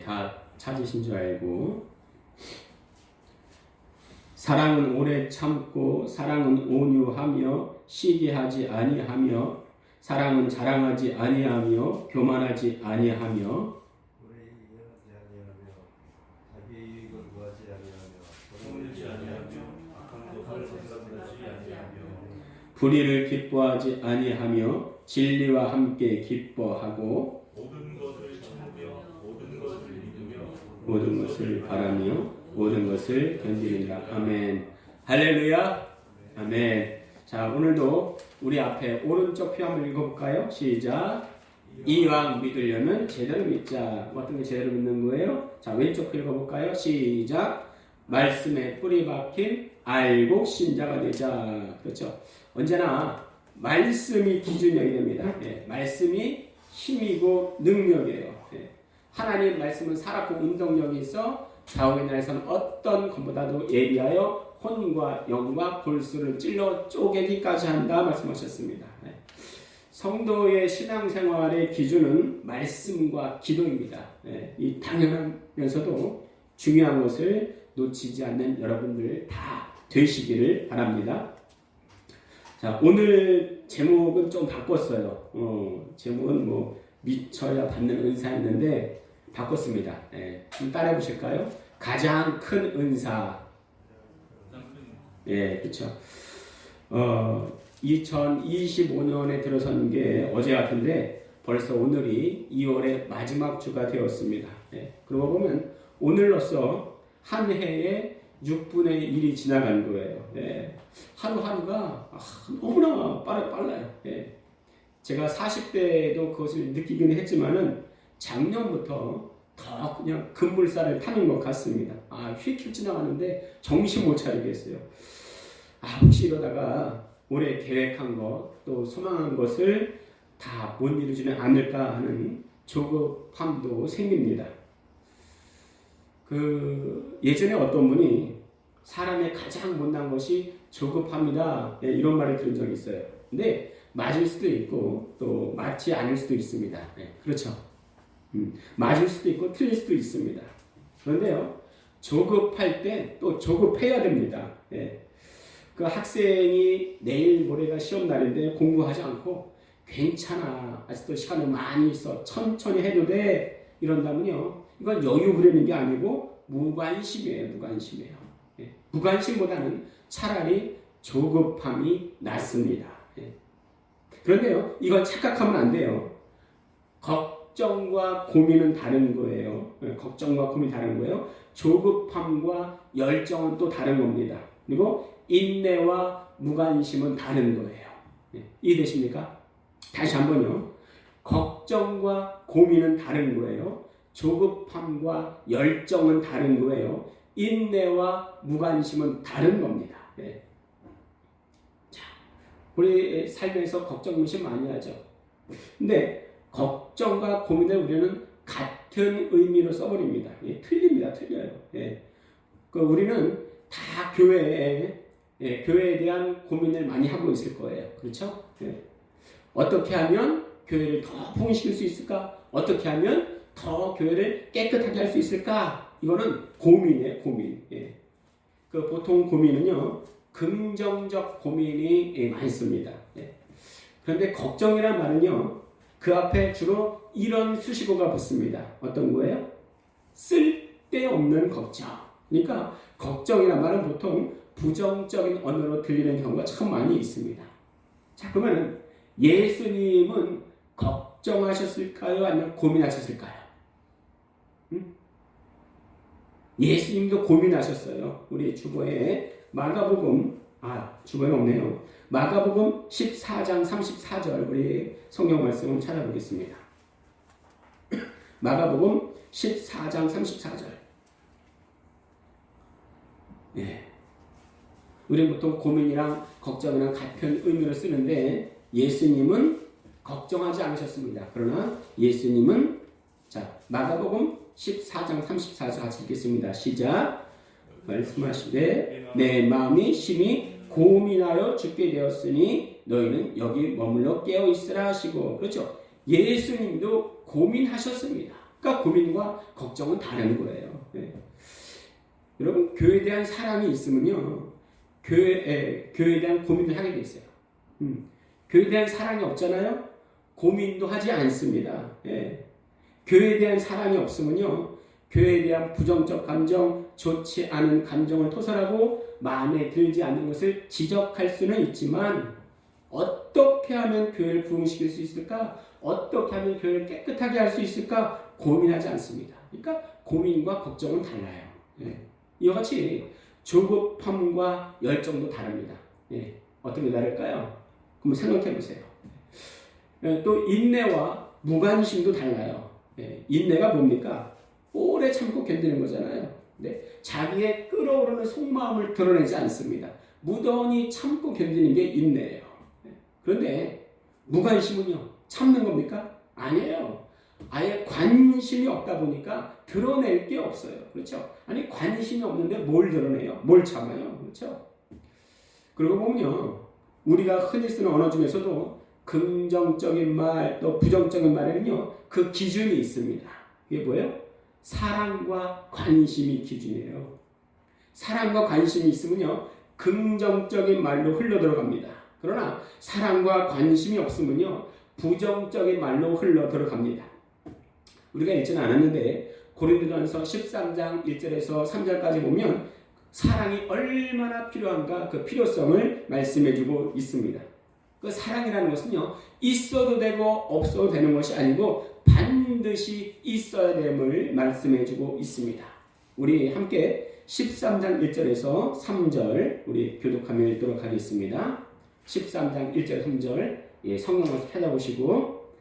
다 찾으신 줄 알고. 사랑은 오래 참고 사랑은 온유하며 시기하지 아니하며 사랑은 자랑하지 아니하며 교만하지 아니하며 자기 이익을 구하지 아니하며 동물지 아니하며 악한 것을 생각하지 아니하며 불의를 기뻐하지 아니하며 진리와 함께 기뻐하고 모든 것을 참으며 모든 것을 믿으며 모든 것을 바라며 모든 것을 견디느니라. 아멘. 할렐루야. 아멘. 자, 오늘도 우리 앞에 오른쪽 표 한번 읽어볼까요? 시작. 이왕 믿으려면 제대로 믿자. 어떤 게 제대로 믿는 거예요? 자, 왼쪽 표 읽어볼까요? 시작. 말씀에 뿌리 박힌 알곡 신자가 되자. 그렇죠? 언제나 말씀이 기준이 됩니다. 말씀이 힘이고 능력이에요. 하나님 말씀은 살았고 운동력이 있어 좌우의 날에서는 어떤 것보다도 예리하여 혼과 영과 골수를 찔러 쪼개기까지 한다 말씀하셨습니다. 성도의 신앙생활의 기준은 말씀과 기도입니다. 이 당연하면서도 중요한 것을 놓치지 않는 여러분들 다 되시기를 바랍니다. 자, 오늘 제목은 좀 바꿨어요. 제목은 뭐 미쳐야 받는 은사였는데 바꿨습니다. 좀 따라해 보실까요? 가장 큰 은사. 그렇죠. 2025년에 들어선 게 어제 같은데 벌써 오늘이 2월의 마지막 주가 되었습니다. 그러고 보면 오늘로써 한 해에 6분의 1이 지나간 거예요. 하루하루가 너무나 빨라요. 제가 40대에도 그것을 느끼긴 했지만은 작년부터 더 그냥 급물살을 타는 것 같습니다. 휙휙 지나가는데 정신 못 차리겠어요. 혹시 이러다가 올해 계획한 것, 또 소망한 것을 다 못 이루지는 않을까 하는 조급함도 생깁니다. 예전에 어떤 분이 사람의 가장 못난 것이 조급함이다, 이런 말을 들은 적이 있어요. 근데 맞을 수도 있고 또 맞지 않을 수도 있습니다. 그렇죠. 맞을 수도 있고 틀릴 수도 있습니다. 그런데요, 조급할 때 또 조급해야 됩니다. 그 학생이 내일 모레가 시험 날인데 공부하지 않고 괜찮아, 아직도 시간이 많이 있어, 천천히 해도 돼, 이런다면요, 이건 여유 부리는 게 아니고 무관심이에요. 무관심보다는 차라리 조급함이 낫습니다. 그런데요, 이건 착각하면 안 돼요. 걱정과 고민은 다른 거예요. 걱정과 고민이 다른 거예요. 조급함과 열정은 또 다른 겁니다. 그리고 인내와 무관심은 다른 거예요. 이해되십니까? 다시 한번요. 걱정과 고민은 다른 거예요. 조급함과 열정은 다른 거예요. 인내와 무관심은 다른 겁니다. 자, 우리 삶에서 걱정, 무심 많이 하죠. 근데 걱정과 고민을 우리는 같은 의미로 써버립니다. 틀려요. 우리는 다 교회에 대한 고민을 많이 하고 있을 거예요. 그렇죠? 어떻게 하면 교회를 더 부흥시킬 수 있을까? 어떻게 하면 더 교회를 깨끗하게 할 수 있을까? 이거는 고민이에요, 고민. 보통 고민은요, 긍정적 고민이 많습니다. 그런데 걱정이란 말은요, 그 앞에 주로 이런 수식어가 붙습니다. 어떤 거예요? 쓸데없는 걱정. 그러니까 걱정이란 말은 보통 부정적인 언어로 들리는 경우가 참 많이 있습니다. 자, 그러면 예수님은 걱정하셨을까요? 아니면 고민하셨을까요? 예수님도 고민하셨어요. 우리 주보에 마가복음, 주보에 없네요. 마가복음 14장 34절 우리 성경 말씀을 찾아보겠습니다. 마가복음 14장 34절. 우리는 보통 고민이랑 걱정이랑 같은 의미로 쓰는데 예수님은 걱정하지 않으셨습니다. 그러나 예수님은 마가복음 14장 34절 같이 읽겠습니다. 시작. 말씀하시되 내 마음이 심히 고민하여 죽게 되었으니 너희는 여기 머물러 깨어 있으라 하시고. 그렇죠. 예수님도 고민하셨습니다. 그러니까 고민과 걱정은 다른 거예요. 예. 여러분, 교회에 대한 사랑이 있으면요, 교회에 대한 고민을 하게 돼 있어요. 교회에 대한 사랑이 없잖아요? 고민도 하지 않습니다. 예. 교회에 대한 사랑이 없으면요, 교회에 대한 부정적 감정, 좋지 않은 감정을 토설하고 마음에 들지 않는 것을 지적할 수는 있지만, 어떻게 하면 교회를 부흥시킬 수 있을까? 어떻게 하면 교회를 깨끗하게 할 수 있을까? 고민하지 않습니다. 그러니까 고민과 걱정은 달라요. 예. 이와 같이 조급함과 열정도 다릅니다. 예. 어떤 게 다를까요? 한번 생각해 보세요. 예. 또 인내와 무관심도 달라요. 예. 인내가 뭡니까? 오래 참고 견디는 거잖아요. 네. 자기의 끓어오르는 속마음을 드러내지 않습니다. 무던히 참고 견디는 게 인내예요. 그런데 무관심은요, 참는 겁니까? 아니에요. 아예 관심이 없다 보니까 드러낼 게 없어요. 그렇죠? 아니, 관심이 없는데 뭘 드러내요? 뭘 참아요? 그렇죠? 그러고 보면요, 우리가 흔히 쓰는 언어 중에서도 긍정적인 말, 또 부정적인 말에는요, 그 기준이 있습니다. 이게 뭐예요? 사랑과 관심이 기준이에요. 사랑과 관심이 있으면요, 긍정적인 말로 흘러 들어갑니다. 그러나 사랑과 관심이 없으면요, 부정적인 말로 흘러 들어갑니다. 우리가 읽지는 않았는데 고린도전서 13장 1절에서 3절까지 보면 사랑이 얼마나 필요한가, 그 필요성을 말씀해주고 있습니다. 그 사랑이라는 것은요, 있어도 되고 없어도 되는 것이 아니고 반드시 있어야 됨을 말씀해주고 있습니다. 우리 함께 13장 1절에서 3절 우리 교독하며 읽도록 하겠습니다. 13장 1절 3절 성경에서 찾아보시고,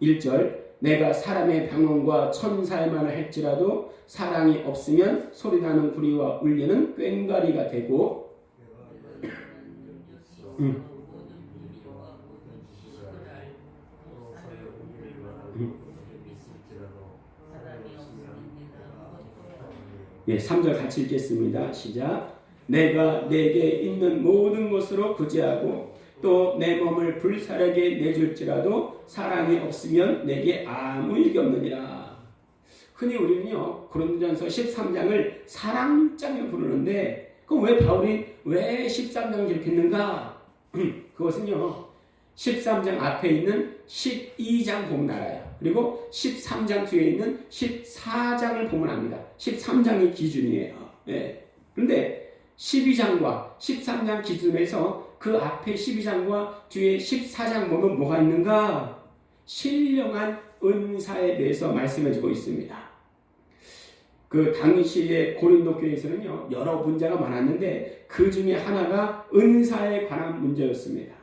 1절 내가 사람의 방언과 천사의 말을 할지라도 사랑이 없으면 소리나는 구리와 울리는 꽹과리가 되고, 예, 3절 같이 읽겠습니다. 시작. 내가 내게 있는 모든 것으로 구제하고 또 내 몸을 불사르게 내줄지라도 사랑이 없으면 내게 아무 일이 없느니라. 흔히 우리는요, 고린도전서 13장을 사랑장에 부르는데, 그럼 왜 바울이 왜 13장을 기록했는가? 그것은요, 13장 앞에 있는 12장 보면 알아요. 그리고 13장 뒤에 있는 14장을 보면 압니다. 13장이 기준이에요. 예. 그런데 12장과 13장 기준에서 그 앞에 12장과 뒤에 14장 보면 뭐가 있는가? 신령한 은사에 대해서 말씀해주고 있습니다. 그 당시의 고린도 교회에서는요, 여러 문제가 많았는데 그 중에 하나가 은사에 관한 문제였습니다.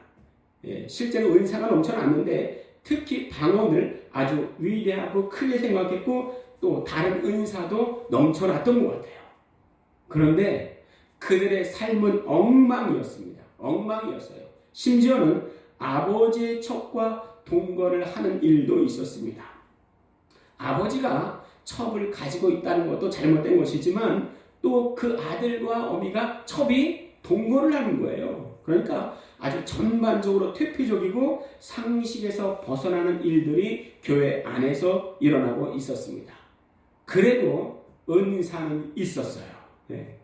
예, 실제로 은사가 넘쳐났는데 특히 방언을 아주 위대하고 크게 생각했고 또 다른 은사도 넘쳐났던 것 같아요. 그런데 그들의 삶은 엉망이었습니다. 엉망이었어요. 심지어는 아버지의 첩과 동거를 하는 일도 있었습니다. 아버지가 첩을 가지고 있다는 것도 잘못된 것이지만 또 그 아들과 어미가 첩이 동거를 하는 거예요. 그러니까 아주 전반적으로 퇴폐적이고 상식에서 벗어나는 일들이 교회 안에서 일어나고 있었습니다. 그래도 은사는 있었어요. 네.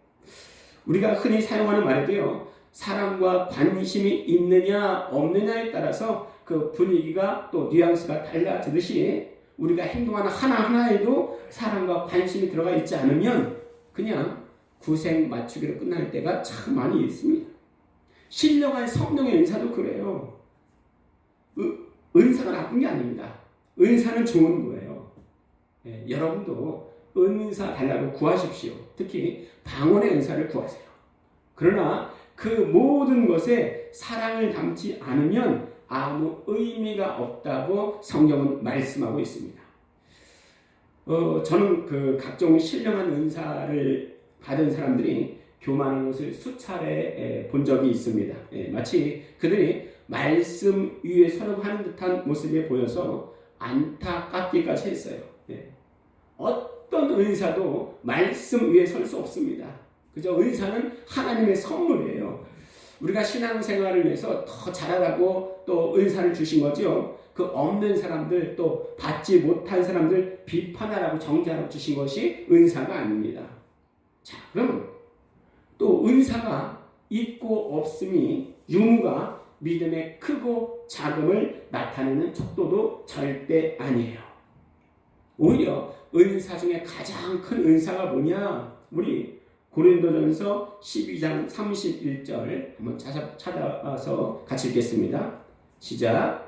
우리가 흔히 사용하는 말에도요, 사랑과 관심이 있느냐 없느냐에 따라서 그 분위기가 또 뉘앙스가 달라지듯이 우리가 행동하는 하나하나에도 사랑과 관심이 들어가 있지 않으면 그냥 구색 맞추기로 끝날 때가 참 많이 있습니다. 신령한 성령의 은사도 그래요. 은사가 나쁜 게 아닙니다. 은사는 좋은 거예요. 예, 여러분도 은사 달라고 구하십시오. 특히 방언의 은사를 구하세요. 그러나 그 모든 것에 사랑을 담지 않으면 아무 의미가 없다고 성경은 말씀하고 있습니다. 저는 그 각종 신령한 은사를 받은 사람들이 교만한 것을 수차례 본 적이 있습니다. 마치 그들이 말씀 위에 서름하는 듯한 모습이 보여서 안타깝기까지 했어요. 어떤 은사도 말씀 위에 설 수 없습니다. 그죠? 은사는 하나님의 선물이에요. 우리가 신앙생활을 위해서 더 잘하라고 또 은사를 주신 거죠. 그 없는 사람들 또 받지 못한 사람들 비판하라고 정죄하라고 주신 것이 은사가 아닙니다. 자, 그럼 또 은사가 있고 없음이 유무가 믿음의 크고 작음을 나타내는 척도도 절대 아니에요. 오히려 은사 중에 가장 큰 은사가 뭐냐? 우리 고린도전서 12장 31절 한번 찾아와서 같이 읽겠습니다. 시작.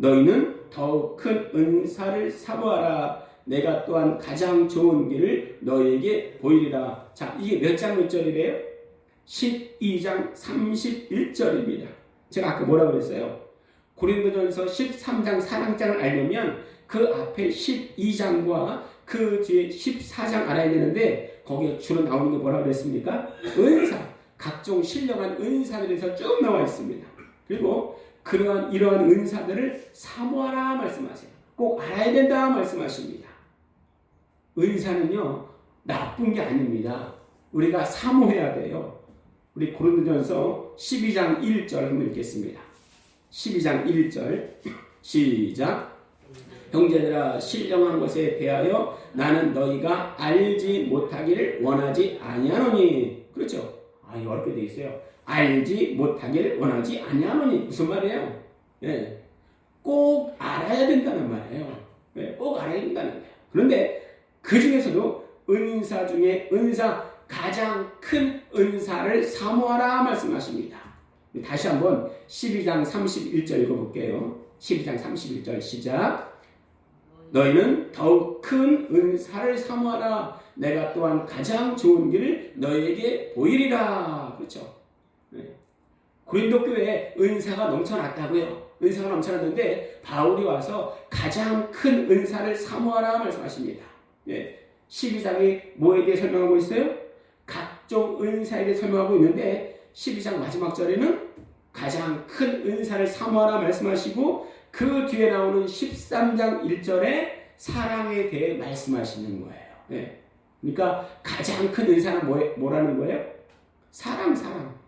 너희는 더욱 큰 은사를 사모하라. 내가 또한 가장 좋은 길을 너희에게 보이리라. 자, 이게 몇 장 몇 절이래요? 12장 31절입니다. 제가 아까 뭐라고 그랬어요? 고린도전서 13장 4장을 알려면 그 앞에 12장과 그 뒤에 14장 알아야 되는데 거기에 주로 나오는 게 뭐라고 그랬습니까? 은사, 각종 신령한 은사들에서 쭉 나와 있습니다. 그리고 이러한 은사들을 사모하라 말씀하세요. 꼭 알아야 된다 말씀하십니다. 은사는요 나쁜 게 아닙니다. 우리가 사모해야 돼요. 우리 고린도전서 12장 1절 한번 읽겠습니다. 12장 1절 시작. 형제들아 신령한 것에 대하여 나는 너희가 알지 못하기를 원하지 아니하노니. 그렇죠? 이거 어렵게 돼 있어요. 알지 못하기를 원하지 아니하노니. 무슨 말이에요? 예, 꼭 알아야 된다는 말이에요. 예, 꼭 알아야 된다는 거예요. 그런데 그 중에서도 은사 중에 가장 큰 은사를 사모하라 말씀하십니다. 다시 한번 12장 31절 읽어볼게요. 12장 31절 시작. 너희는 더욱 큰 은사를 사모하라. 내가 또한 가장 좋은 길을 너희에게 보이리라. 그렇죠? 네. 고린도 교회에 은사가 넘쳐났다고요. 은사가 넘쳐났는데 바울이 와서 가장 큰 은사를 사모하라 말씀하십니다. 네. 12장이 뭐에 대해 설명하고 있어요? 각종 은사에 대해 설명하고 있는데 12장 마지막 절에는 가장 큰 은사를 사모하라 말씀하시고 그 뒤에 나오는 13장 1절에 사랑에 대해 말씀하시는 거예요. 네. 그러니까 가장 큰 은사는 뭐라는 거예요? 사랑.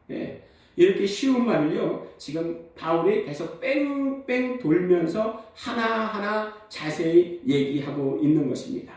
네. 이렇게 쉬운 말을요 지금 바울이 계속 뺑뺑 돌면서 하나하나 자세히 얘기하고 있는 것입니다.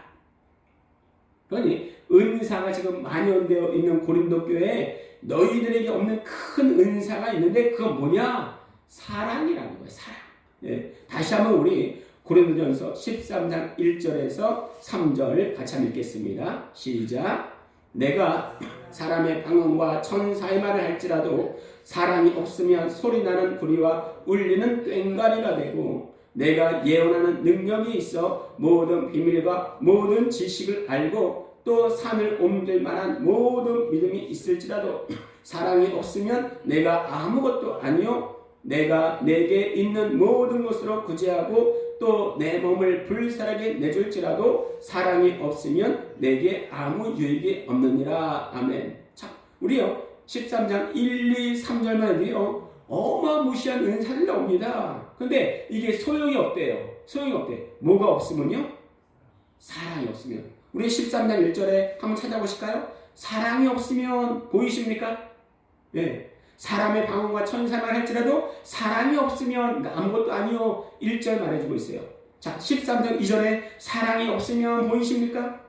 그러니 은사가 지금 만연되어 있는 고린도 교회에 너희들에게 없는 큰 은사가 있는데 그건 뭐냐? 사랑이라는 거예요. 사랑. 예, 다시 한번 우리 고린도전서 13장 1절에서 3절 같이 한번 읽겠습니다. 시작. 내가 사람의 방언과 천사의 말을 할지라도 사랑이 없으면 소리나는 구리와 울리는 꽹과리가 되고 내가 예언하는 능력이 있어 모든 비밀과 모든 지식을 알고 또 산을 옮길 만한 모든 믿음이 있을지라도 사랑이 없으면 내가 아무것도 아니요 내가 내게 있는 모든 것으로 구제하고 또 내 몸을 불살하게 내줄지라도 사랑이 없으면 내게 아무 유익이 없느니라. 아멘. 자, 우리요 13장 1, 2, 3절만 해도요 어마무시한 은사를 나옵니다. 근데 이게 소용이 없대요. 소용이 없대. 뭐가 없으면요? 사랑이 없으면. 우리 13장 1절에 한번 찾아보실까요? 사랑이 없으면 보이십니까? 네. 사람의 방언과 천사만 할지라도 사랑이 없으면 아무것도 아니요 1절 말해주고 있어요. 자, 13장 2절에 사랑이 없으면 보이십니까?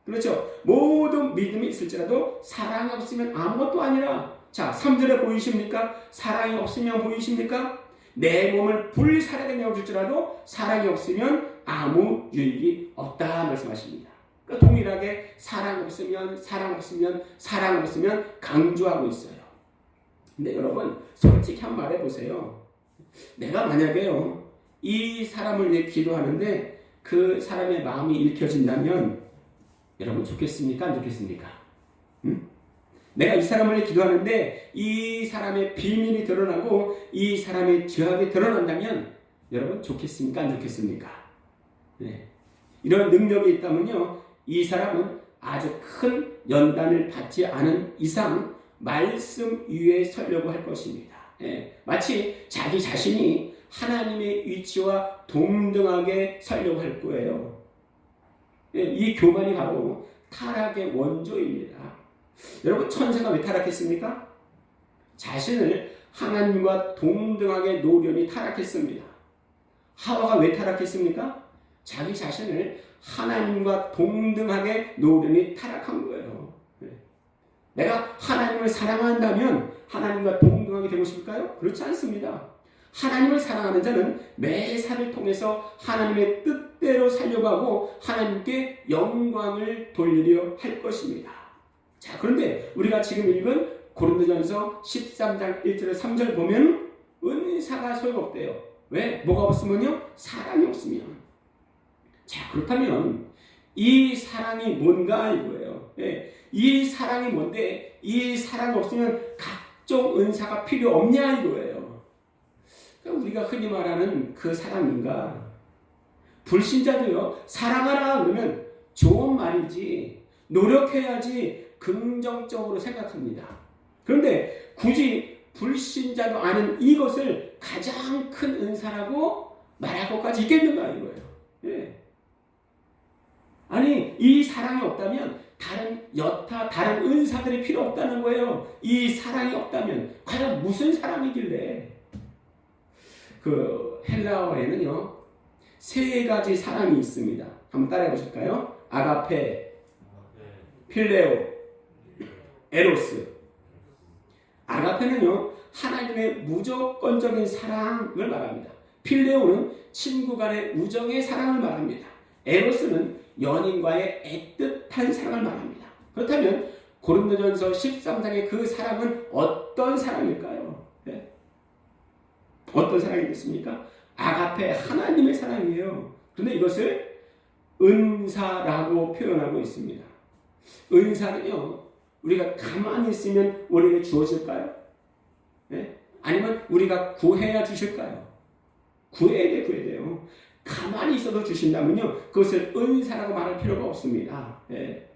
그렇죠. 모든 믿음이 있을지라도 사랑이 없으면 아무것도 아니라. 자, 3절에 보이십니까? 사랑이 없으면 보이십니까? 내 몸을 불사르게 내어줄지라도 사랑이 없으면 아무 유익이 없다 말씀하십니다. 그러니까 동일하게 사랑 없으면 강조하고 있어요. 근데 여러분 솔직히 한번 말해보세요. 내가 만약에요 이 사람을 위해 기도하는데 그 사람의 마음이 읽혀진다면 여러분 좋겠습니까? 안 좋겠습니까? 응? 내가 이 사람을 위해 기도하는데 이 사람의 비밀이 드러나고 이 사람의 죄악이 드러난다면 여러분 좋겠습니까? 안 좋겠습니까? 네. 이런 능력이 있다면요 이 사람은 아주 큰 연단을 받지 않은 이상 말씀 위에 서려고 할 것입니다. 예, 마치 자기 자신이 하나님의 위치와 동등하게 서려고 할 거예요. 예, 이 교만이 바로 타락의 원조입니다. 여러분 천사가 왜 타락했습니까? 자신을 하나님과 동등하게 노련이 타락했습니다. 하와가 왜 타락했습니까? 자기 자신을 하나님과 동등하게 노련이 타락한 거예요. 내가 하나님을 사랑한다면 하나님과 동등하게 되고 싶을까요? 그렇지 않습니다. 하나님을 사랑하는 자는 매사를 통해서 하나님의 뜻대로 살려고 하고 하나님께 영광을 돌리려 할 것입니다. 자, 그런데 우리가 지금 읽은 고린도전서 13장 1절 3절 보면 은사가 소용없대요. 왜? 뭐가 없으면요? 사랑이 없으면. 자, 그렇다면 이 사랑이 뭔가 이거예요. 예, 이 사랑이 뭔데 이 사랑이 없으면 각종 은사가 필요 없냐 이거예요. 그러니까 우리가 흔히 말하는 그 사랑인가? 불신자도요, 사랑하라 그러면 좋은 말이지 노력해야지 긍정적으로 생각합니다. 그런데 굳이 불신자도 아는 이것을 가장 큰 은사라고 말할 것까지 있겠는가 이거예요. 예. 아니, 이 사랑이 없다면 다른 여타, 다른 은사들이 필요 없다는 거예요. 이 사랑이 없다면 과연 무슨 사랑이길래? 그 헬라어에는요, 세 가지 사랑이 있습니다. 한번 따라해 보실까요? 아가페, 필레오, 에로스. 아가페는요, 하나님의 무조건적인 사랑을 말합니다. 필레오는 친구 간의 우정의 사랑을 말합니다. 에로스는 연인과의 애틋한 사랑을 말합니다. 그렇다면 고린도전서 13장의 그 사랑은 어떤 사랑일까요? 네? 어떤 사랑이겠습니까? 아가페, 하나님의 사랑이에요. 그런데 이것을 은사라고 표현하고 있습니다. 은사는요, 우리가 가만히 있으면 우리에게 주어질까요? 네? 아니면 우리가 구해야 주실까요? 구해야 돼요. 가만히 있어도 주신다면요, 그것을 은사라고 말할 필요가 없습니다. 네.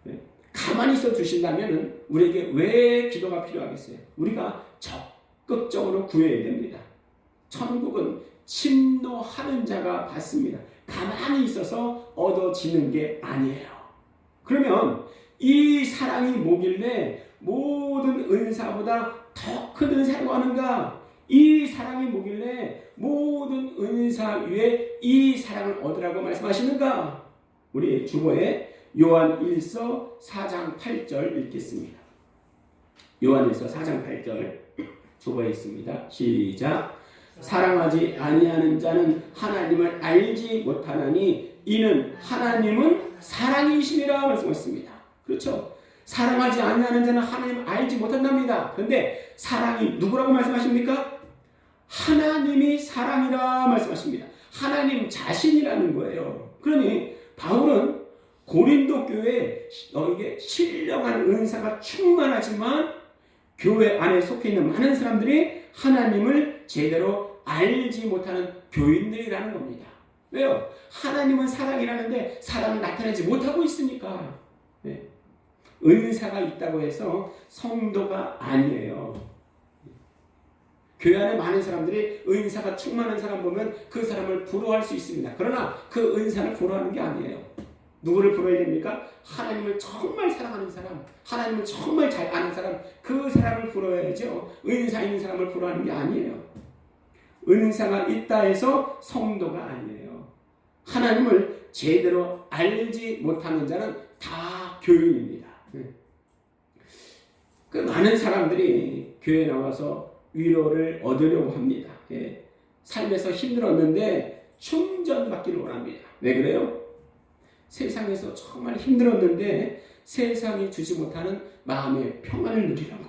네. 가만히 있어 주신다면 우리에게 왜 기도가 필요하겠어요? 우리가 적극적으로 구해야 됩니다. 천국은 침노하는 자가 받습니다. 가만히 있어서 얻어지는 게 아니에요. 그러면 이 사랑이 뭐길래 모든 은사보다 더 큰 은사라고 하는가? 이 사랑이 뭐길래 모든 은사 위에 이 사랑을 얻으라고 말씀하시는가? 우리 주보에 요한 1서 4장 8절 읽겠습니다. 요한 1서 4장 8절 주보에 있습니다. 시작. 사랑하지 아니하는 자는 하나님을 알지 못하나니 이는 하나님은 사랑이심이라 말씀하셨습니다. 그렇죠? 사랑하지 아니하는 자는 하나님을 알지 못한답니다. 그런데 사랑이 누구라고 말씀하십니까? 하나님이 사랑이라 말씀하십니다. 하나님 자신이라는 거예요. 그러니 바울은 고린도 교회에 여기에 신령한 은사가 충만하지만 교회 안에 속해 있는 많은 사람들이 하나님을 제대로 알지 못하는 교인들이라는 겁니다. 왜요? 하나님은 사랑이라는데 사랑을 나타내지 못하고 있으니까. 네. 은사가 있다고 해서 성도가 아니에요. 교회 안에 많은 사람들이 은사가 충만한 사람 보면 그 사람을 부러워할 수 있습니다. 그러나 그 은사를 부러워하는 게 아니에요. 누구를 부러워야 됩니까? 하나님을 정말 사랑하는 사람, 하나님을 정말 잘 아는 사람, 그 사람을 부러워야죠. 은사 있는 사람을 부러워하는 게 아니에요. 은사가 있다 해서 성도가 아니에요. 하나님을 제대로 알지 못하는 자는 다 교인입니다. 그 많은 사람들이 교회에 나와서 위로를 얻으려고 합니다. 삶에서 힘들었는데 충전받기를 원합니다. 왜 그래요? 세상에서 정말 힘들었는데 세상이 주지 못하는 마음의 평안을 누리라고.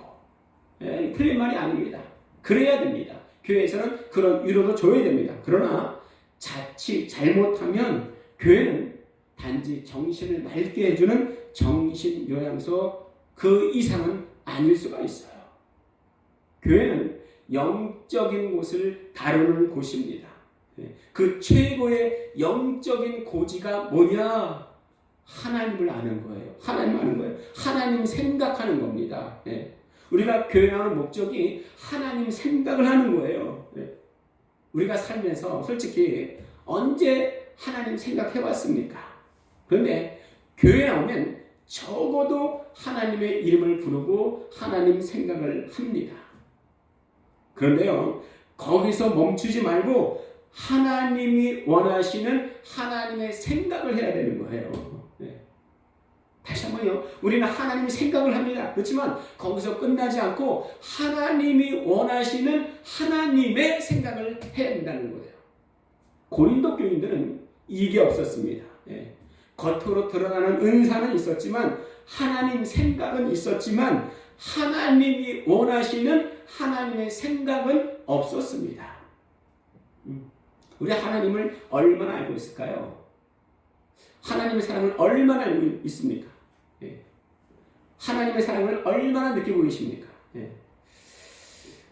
틀린 말이 아닙니다. 그래야 됩니다. 교회에서는 그런 위로도 줘야 됩니다. 그러나 자칫 잘못하면 교회는 단지 정신을 맑게 해주는 정신요양소 그 이상은 아닐 수가 있어요. 교회는 영적인 곳을 다루는 곳입니다. 그 최고의 영적인 고지가 뭐냐? 하나님을 아는 거예요. 하나님 아는 거예요. 하나님 생각하는 겁니다. 우리가 교회 나오는 목적이 하나님 생각을 하는 거예요. 우리가 살면서 솔직히 언제 하나님 생각해봤습니까? 그런데 교회 나오면 적어도 하나님의 이름을 부르고 하나님 생각을 합니다. 그런데요, 거기서 멈추지 말고 하나님이 원하시는 하나님의 생각을 해야 되는 거예요. 네. 다시 한번요. 우리는 하나님의 생각을 합니다. 그렇지만 거기서 끝나지 않고 하나님이 원하시는 하나님의 생각을 해야 된다는 거예요. 고린도 교인들은 이게 없었습니다. 예. 겉으로 드러나는 은사는 있었지만 하나님 생각은 있었지만 하나님이 원하시는 하나님의 생각은 없었습니다. 우리 하나님을 얼마나 알고 있을까요? 하나님의 사랑을 얼마나 알고 있습니까? 예. 하나님의 사랑을 얼마나 느끼고 계십니까? 예.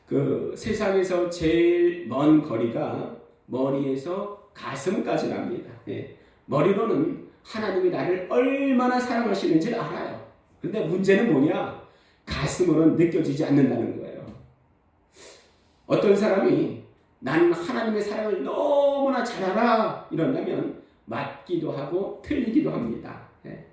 그 세상에서 제일 먼 거리가 머리에서 가슴까지 납니다. 예. 머리로는 하나님이 나를 얼마나 사랑하시는지 알아요. 그런데 문제는 뭐냐? 가슴으로는 느껴지지 않는다는 거예요. 어떤 사람이 나는 하나님의 사랑을 너무나 잘 알아 이런다면 맞기도 하고 틀리기도 합니다. 예.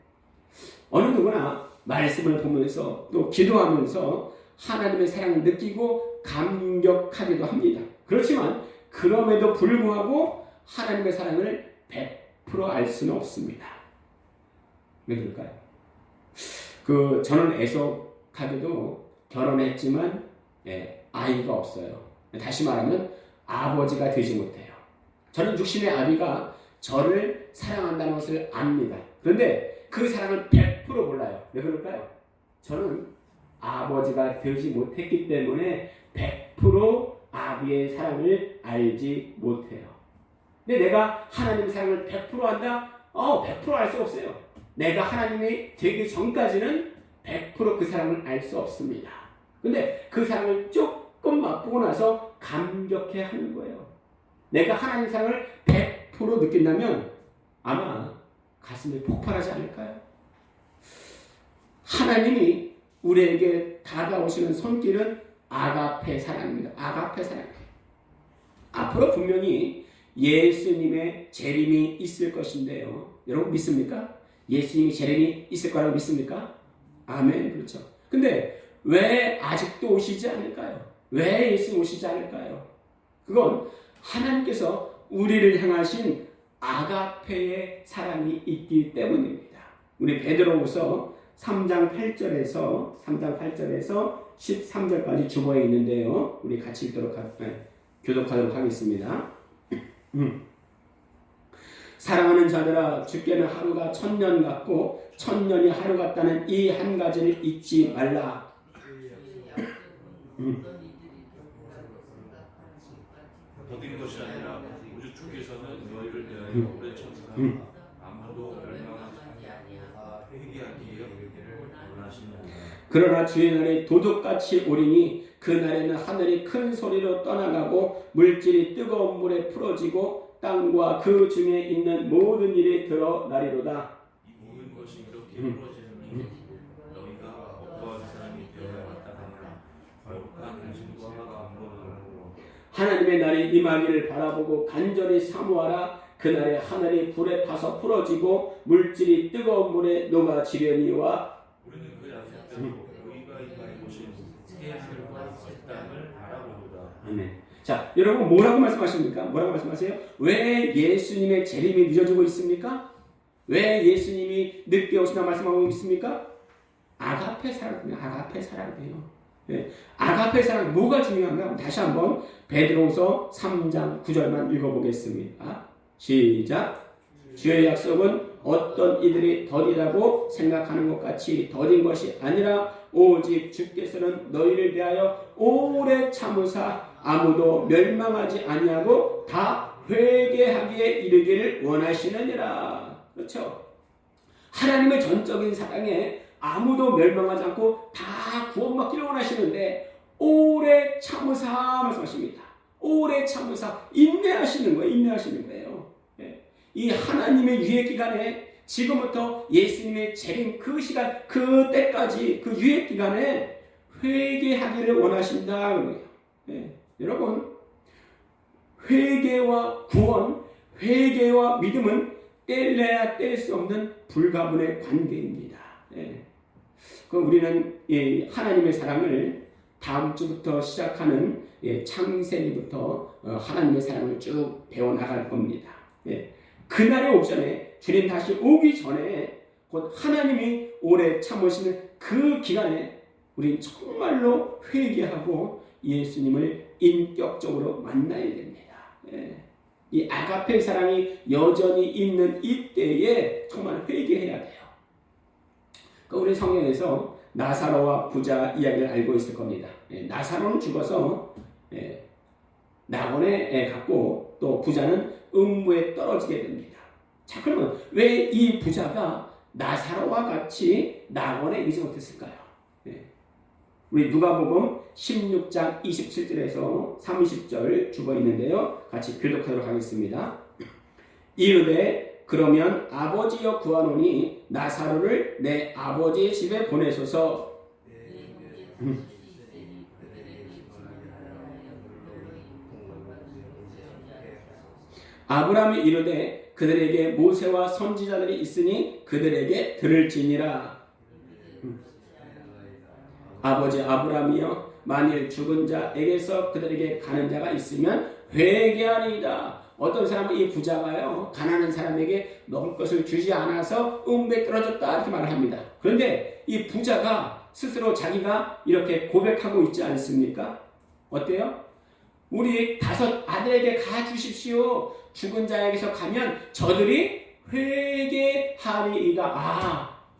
어느 누구나 말씀을 보면서 또 기도하면서 하나님의 사랑을 느끼고 감격하기도 합니다. 그렇지만 그럼에도 불구하고 하나님의 사랑을 100% 알 수는 없습니다. 왜 그럴까요? 저는 애석하게도 결혼했지만 아이가 없어요. 다시 말하면 아버지가 되지 못해요. 저는 육신의 아비가 저를 사랑한다는 것을 압니다. 그런데 그 사랑을 100% 몰라요. 왜 그럴까요? 저는 아버지가 되지 못했기 때문에 100% 아비의 사랑을 알지 못해요. 근데 내가 하나님의 사랑을 100% 안다? 100% 알 수 없어요. 내가 하나님이 되기 전까지는 100% 그 사랑을 알 수 없습니다. 근데 그 사랑을 조금 맛보고 나서 감격해 하는 거예요. 내가 하나님 사랑을 100% 느낀다면 아마 가슴이 폭발하지 않을까요? 하나님이 우리에게 다가오시는 손길은 아가페 사랑입니다. 아가페 사랑입니다. 앞으로 분명히 예수님의 재림이 있을 것인데요. 여러분 믿습니까? 예수님이 재림이 있을 거라고 믿습니까? 아멘. 그렇죠. 근데 왜 아직도 오시지 않을까요? 왜 예수님 오시지 않을까요? 그건 하나님께서 우리를 향하신 아가페의 사랑이 있기 때문입니다. 우리 베드로후서 3장 8절에서 13절까지 주보에 있는데요. 우리 같이 교독하도록 하겠습니다. 사랑하는 자들아, 주께는 하루가 1000년 같고 1000년이 하루 같다는 이 한 가지를 잊지 말라. 더딘 것이 아니라 우주 주께서는 너희를 대하여 오래 참으사 아무도 멸망하지 아니하고 회개하기에 원하시느니라. 그러나 주의 날이 도둑같이 오리니 그 날에는 하늘이 큰 소리로 떠나가고 물질이 뜨거운 물에 풀어지고 땅과 그 중에 있는 모든 일이 드러나리로다. 이 모든 것이 이렇게 풀어지는 너희가 어떠한 사람이 되어야 마땅하냐. 거룩한 당신과 강건함으로 하나님의 날이 임하기를 바라보고 간절히 사모하라. 그날에 하늘이 불에 타서 풀어지고 물질이 뜨거운 물에 녹아지려니와 우리는 그 약속대로 너희가 임하에 오신 새 하늘과 새 땅을 바라보도다. 아멘. 자, 여러분 뭐라고 말씀하십니까? 뭐라고 말씀하세요? 왜 예수님의 재림이 늦어지고 있습니까? 왜 예수님이 늦게 오신다고 말씀하고 있습니까? 아가페 사랑이에요. 아가페 사랑이에요. 네. 아가페 사랑 뭐가 중요한가? 다시 한번 베드로후서 3장 9절만 읽어보겠습니다. 시작. 주의 약속은 어떤 이들이 더디다고 생각하는 것 같이 더딘 것이 아니라 오직 주께서는 너희를 대하여 오래 참으사 아무도 멸망하지 아니하고 다 회개하기에 이르기를 원하시느니라. 그렇죠? 하나님의 전적인 사랑에 아무도 멸망하지 않고 다 구원받기를 원하시는데 오래 참으사 말씀하십니다. 오래 참으사 인내하시는 거예요. 인내하시는 거예요. 이 하나님의 유예 기간에 지금부터 예수님의 재림 그 시간 그때까지 그 유예 기간에 회개하기를 원하신다. 여러분 회개와 구원, 회개와 믿음은 뗄래야 뗄 수 없는 불가분의 관계입니다. 그럼 우리는 이 하나님의 사랑을 다음 주부터 시작하는 창세기부터 하나님의 사랑을 쭉 배워나갈 겁니다. 그날이 오기 전에, 주님 다시 오기 전에 곧 하나님이 오래 참으시는 그 기간에 우리 정말로 회개하고 예수님을 인격적으로 만나야 됩니다. 이 아가페 사랑이 여전히 있는 이때에 정말 회개해야 돼요. 우리 성경에서 나사로와 부자 이야기를 알고 있을 겁니다. 나사로는 죽어서 낙원에 갔고 또 부자는 음부에 떨어지게 됩니다. 자, 그러면 왜 이 부자가 나사로와 같이 낙원에 있지 못했을까요? 우리 누가복음 16장 27절에서 30절 주어 있는데요. 같이 교독하도록 하겠습니다. 이르되 그러면 아버지여 구하노니 나사로를 내 아버지의 집에 보내소서. 아브라함이 이르되 그들에게 모세와 선지자들이 있으니 그들에게 들을지니라. 아버지 아브라함이여 만일 죽은 자에게서 그들에게 가는 자가 있으면 회개하리이다. 어떤 사람은 이 부자가요 가난한 사람에게 먹을 것을 주지 않아서 음부에 떨어졌다 이렇게 말을 합니다. 그런데 이 부자가 스스로 자기가 이렇게 고백하고 있지 않습니까? 어때요? 우리 5 아들에게 가 주십시오. 죽은 자에게서 가면 저들이 회개하리이다.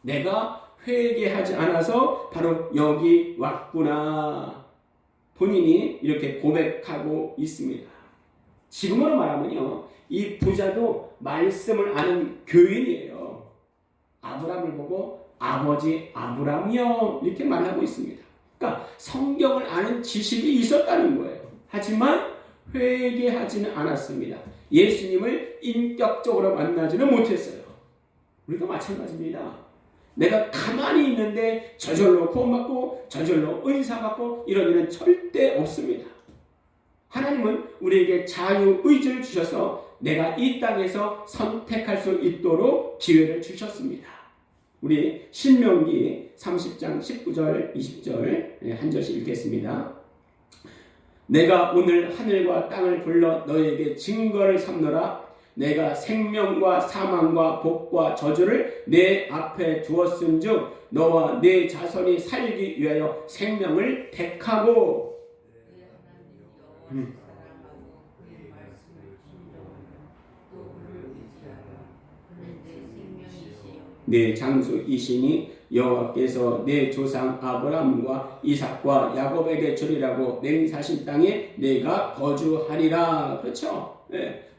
내가 회개하지 않아서 바로 여기 왔구나. 본인이 이렇게 고백하고 있습니다. 지금으로 말하면요, 이 부자도 말씀을 아는 교인이에요. 아브라함을 보고 아버지 아브라함이요 이렇게 말하고 있습니다. 그러니까 성경을 아는 지식이 있었다는 거예요. 하지만 회개하지는 않았습니다. 예수님을 인격적으로 만나지는 못했어요. 우리도 마찬가지입니다. 내가 가만히 있는데 저절로 구원받고 저절로 은사받고 이런 일은 절대 없습니다. 하나님은 우리에게 자유의지를 주셔서 내가 이 땅에서 선택할 수 있도록 기회를 주셨습니다. 우리 신명기 30장 19절 20절 한 절씩 읽겠습니다. 내가 오늘 하늘과 땅을 불러 너에게 증거를 삼노라. 내가 생명과 사망과 복과 저주를 내 앞에 두었은즉 너와 내 자손이 살기 위하여 생명을 택하고 내 장수이시니 여호와께서 내 조상 아브라함과 이삭과 야곱에게 주리라고 맹사신 땅에 내가 거주하리라. 그렇죠?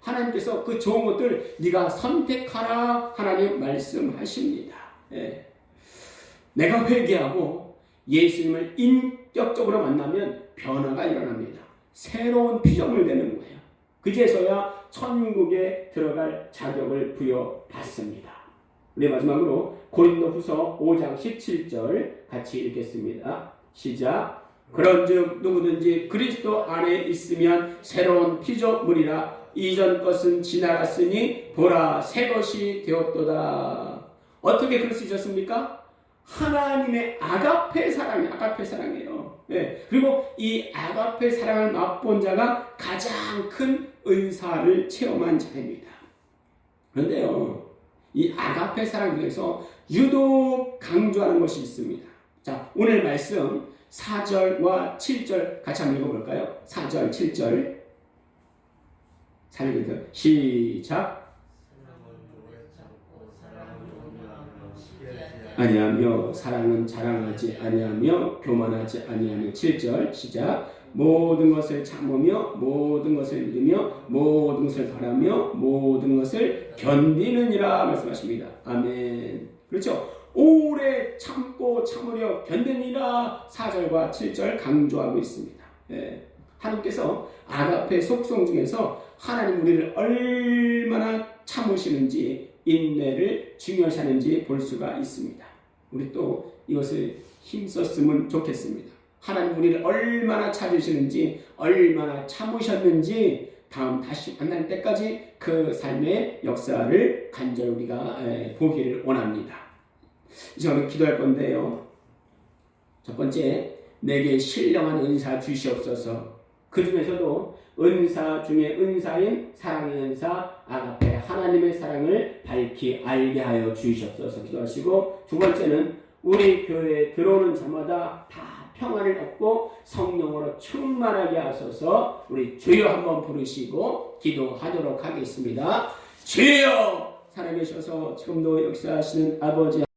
하나님께서 그 좋은 것들 네가 선택하라 하나님 말씀하십니다. 내가 회개하고 예수님을 인격적으로 만나면 변화가 일어납니다. 새로운 피조물 되는 거예요. 그제서야 천국에 들어갈 자격을 부여받습니다. 우리 마지막으로 고린도후서 5장 17절 같이 읽겠습니다. 시작. 그런즉 누구든지 그리스도 안에 있으면 새로운 피조물이라. 이전 것은 지나갔으니 보라 새 것이 되었도다. 어떻게 그럴 수 있었습니까? 하나님의 아가페 사랑이에요. 그리고 이 아가페 사랑을 맛본 자가 가장 큰 은사를 체험한 자입니다. 그런데요, 이 아가페 사랑 중에서 유독 강조하는 것이 있습니다. 자, 오늘 말씀 4절과 7절 같이 한번 읽어볼까요? 4절, 7절. 시작. 아니하며 사랑은 자랑하지 아니하며 교만하지 아니하며 7절 시작. 모든 것을 참으며 모든 것을 믿으며 모든 것을 바라며 모든 것을 견디느니라 말씀하십니다. 아멘. 그렇죠? 오래 참고 참으려 견디느니라 4절과 7절 강조하고 있습니다. 하나님께서 아가페 속성 중에서 하나님 우리를 얼마나 참으시는지 인내를 중요시하는지 볼 수가 있습니다. 우리 또 이것을 힘썼으면 좋겠습니다. 하나님 우리를 얼마나 찾으시는지 얼마나 참으셨는지 다음 다시 만날 때까지 그 삶의 역사를 간절히 우리가 보기를 원합니다. 이제 오늘 기도할 건데요. 첫 번째, 내게 신령한 은사 주시옵소서. 그 중에서도 은사 중에 은사인 사랑의 은사 아가페 하나님의 사랑을 밝히 알게 하여 주시옵소서 기도하시고, 두 번째는 우리 교회에 들어오는 자마다 다 평안을 얻고 성령으로 충만하게 하소서. 우리 주여 한번 부르시고 기도하도록 하겠습니다. 주여 살아계셔서 지금도 역사하시는 아버지